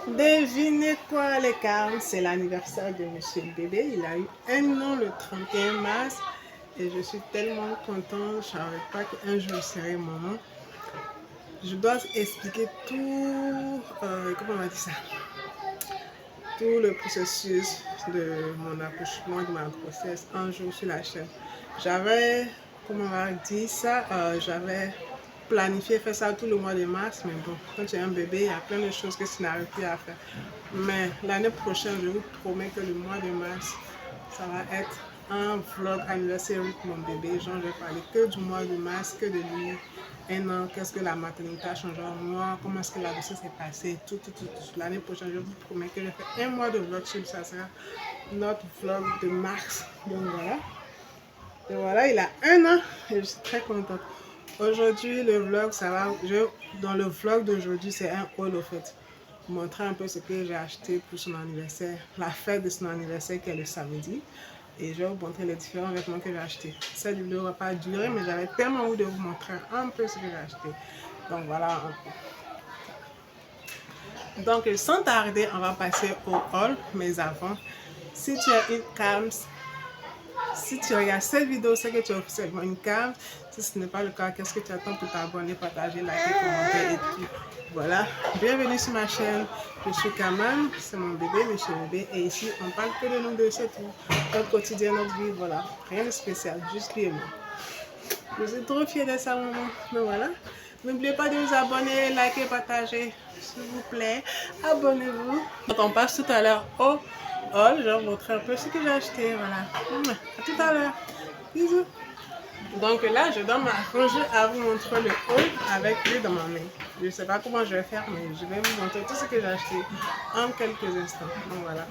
Devinez quoi les Carmes, c'est l'anniversaire de Monsieur Bébé. Il a eu 1 an le 31 mars et je suis tellement contente. Je ne savais pas qu'un jour il serait maman. Je dois expliquer tout, comment on va dire ça, tout le processus de mon accouchement, de ma grossesse, un jour sur la chaîne. J'avais, comment on va dire ça, j'avais planifié faire ça tout le mois de mars, mais bon, quand tu as un bébé, il y a plein de choses que tu n'arrives plus à faire. Mais l'année prochaine, je vous promets que le mois de mars, ça va être un vlog anniversaire avec mon bébé. Genre, je vais parler que du mois de mars, que de lui. 1 an, qu'est-ce que la maternité a changé en moi, comment est-ce que la grossesse s'est passée, tout. L'année prochaine, je vous promets que je fais 1 mois de vlog sur ça, sera notre vlog de mars. Donc voilà. Et voilà, il a 1 an et je suis très contente. Aujourd'hui, le vlog, ça va. Dans le vlog d'aujourd'hui, c'est un haul au fait. Montrer un peu ce que j'ai acheté pour son anniversaire, la fête de son anniversaire qui est le samedi. Et je vais vous montrer les différents vêtements que j'ai achetés. Cette vidéo ne va pas durer, mais j'avais tellement envie de vous montrer un peu ce que j'ai acheté. Donc voilà un peu. Donc sans tarder, on va passer au haul. Mais avant, si tu es une Carmes, si tu regardes cette vidéo, c'est que tu es officiellement une Carmes. Si ce n'est pas le cas, qu'est-ce que tu attends pour t'abonner, partager, liker, commenter et tout. Voilà, bienvenue sur ma chaîne. Je suis Kaman, c'est mon bébé, Monsieur Bébé. Et ici, on parle que de nous deux, c'est tout. Notre quotidien, notre vie, voilà. Rien de spécial, juste lui et moi. Je suis trop fière de ça, maman. Mais voilà. N'oubliez pas de vous abonner, liker, partager. S'il vous plaît, abonnez-vous. Donc, on passe tout à l'heure au haul. Je vais vous montrer un peu ce que j'ai acheté. Voilà. À tout à l'heure. Bisous. Donc là, je dois m'arranger à vous montrer le haul avec lui dans ma main. Je ne sais pas comment je vais faire, mais je vais vous montrer tout ce que j'ai acheté en quelques instants. Donc voilà.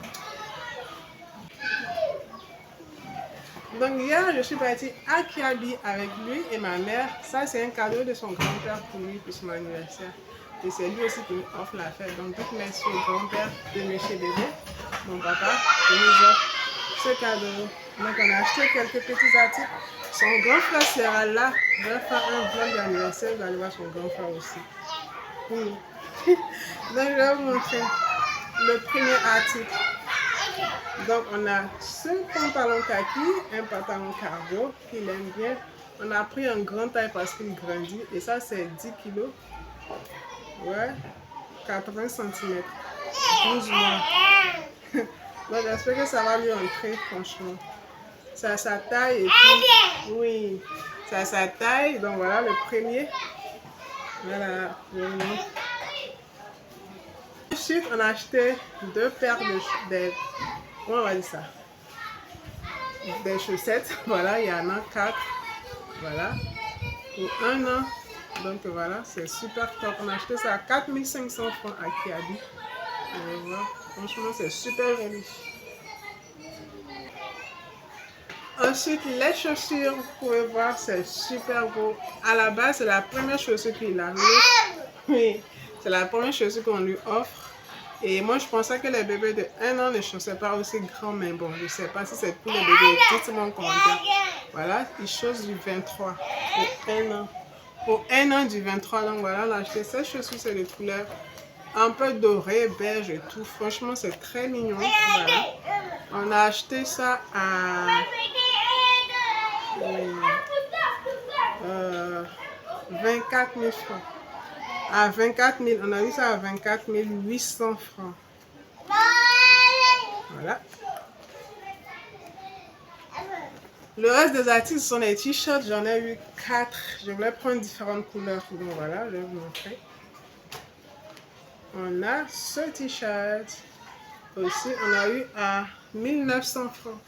Donc hier, je suis partie à Kiabi avec lui et ma mère. Ça, c'est un cadeau de son grand-père pour lui, pour son anniversaire. Et c'est lui aussi qui nous offre la fête. Donc, toute merci au grand-père de Monsieur Bébé, mon papa, qui nous offre ce cadeau. Donc, on a acheté quelques petits articles. Son grand frère sera là. Je vais faire un vlog d'anniversaire. Vous allez voir son grand frère aussi. Oui. Donc, je vais vous montrer le premier article. Donc, on a ce pantalon kaki, un pantalon cargo qu'il aime bien. On a pris un grand taille parce qu'il grandit. Et ça, c'est 10 kilos. Ouais, 80 cm. 12 mois. Donc, j'espère que ça va lui entrer, franchement. C'est à sa taille et puis, oui, c'est à sa taille. Donc, voilà le premier. Voilà, je vous montre. Ensuite, on a acheté 2 paires de comment on va dire ça? Des chaussettes. Voilà, il y en a 4. Voilà, pour 1 an. Donc voilà, c'est super top. On a acheté ça à 4500 francs à Kiabi. Franchement, c'est super joli. Ensuite, les chaussures, vous pouvez voir, c'est super beau. À la base, c'est la première chaussure qu'il a mis. Oui, c'est la première chaussure qu'on lui offre. Et moi, je pensais que les bébés de 1 an ne chaussaient pas aussi grand, mais bon, je ne sais pas si c'est pour les bébés. Dites-moi en commentaire. Voilà, ils chaussent du 23 pour 1 an. Pour 1 an du 23, donc voilà, on a acheté ces chaussures, c'est de couleur un peu doré, beige et tout. Franchement, c'est très mignon. Voilà. On a acheté ça à 24 000 francs. À 24 000, on a eu ça à 24 800 francs. Voilà. Le reste des articles sont les t-shirts. J'en ai eu 4. Je voulais prendre différentes couleurs. Donc voilà, je vais vous montrer. On a ce t-shirt. Aussi, on a eu à 1900 francs.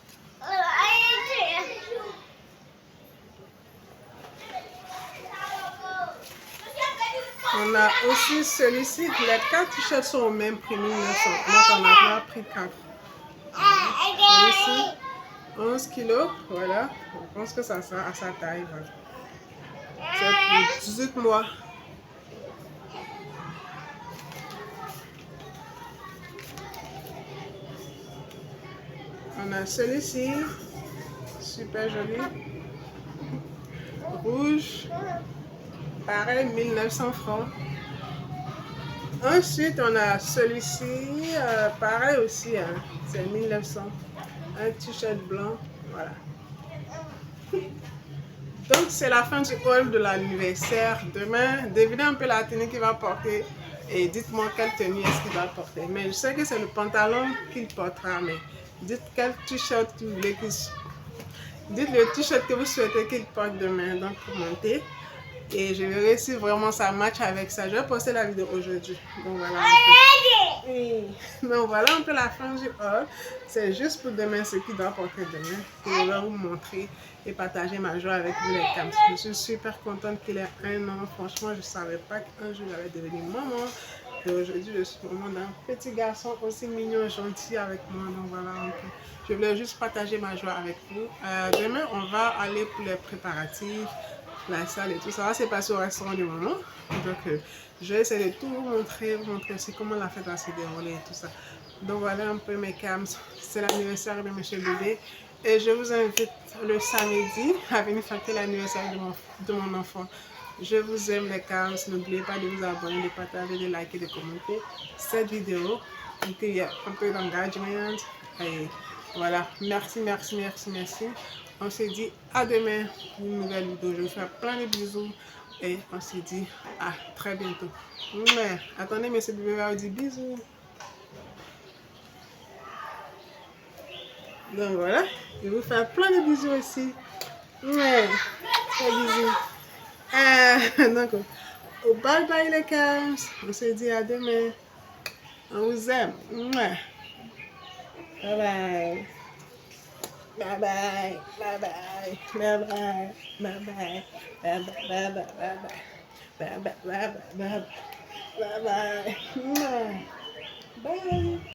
On a aussi celui-ci. Les 4 t-shirts sont au même prix, 1900. Donc on a pris 4. Celui-ci, 11 kilos. Voilà. Je pense que ça sera à sa taille. Voilà. C'est pour 18 mois. On a celui-ci. Super joli. Rouge. Pareil, 1900 francs. Ensuite, on a celui-ci, pareil aussi, hein, c'est 1900. Un t-shirt blanc, voilà. Donc, c'est la fin du haul de l'anniversaire. Demain, devinez un peu la tenue qu'il va porter et dites-moi quelle tenue est-ce qu'il va porter. Mais je sais que c'est le pantalon qu'il portera, mais dites quel t-shirt vous voulez qu'il... Dites le t-shirt que vous souhaitez qu'il porte demain, donc commentez. Et je verrai si vraiment ça match avec ça. Je vais poster la vidéo aujourd'hui. Donc voilà un peu. Oui. Donc voilà un peu la fin du haul. C'est juste pour demain ce qu'il doit porter demain. Que je vais vous montrer et partager ma joie avec vous les cams. Je suis super contente qu'il ait 1 an. Franchement, je ne savais pas qu'un jour j'allais devenir maman. Et aujourd'hui, je suis maman d'un petit garçon aussi mignon et gentil avec moi. Donc voilà un peu. Je voulais juste partager ma joie avec vous. Demain, on va aller pour les préparatifs, la salle et tout ça. Va se passer au restaurant du moment. Donc, je vais essayer de tout vous montrer aussi comment la fête va se dérouler et tout ça. Donc, voilà un peu mes cams. C'est l'anniversaire de Monsieur Bébé. Et je vous invite le samedi à venir fêter l'anniversaire de mon enfant. Je vous aime les cams. N'oubliez pas de vous abonner, de partager, de liker, de commenter cette vidéo. Donc, il y a un peu d'engagement. Et voilà. Merci, merci, merci, merci. On se dit à demain pour une nouvelle vidéo. Je vous fais plein de bisous et on se dit à très bientôt. Mais attendez, monsieur bébé va vous dire bisous. Donc voilà, je vous fais plein de bisous aussi. Ouais, très bisous. Donc, au bye bye les cams. On se dit à demain. On vous aime. Ouais. Bye bye. Bye bye, bye bye, bye bye, bye bye, bye bye, bye bye, bye bye, bye bye, bye bye, bye bye, bye bye.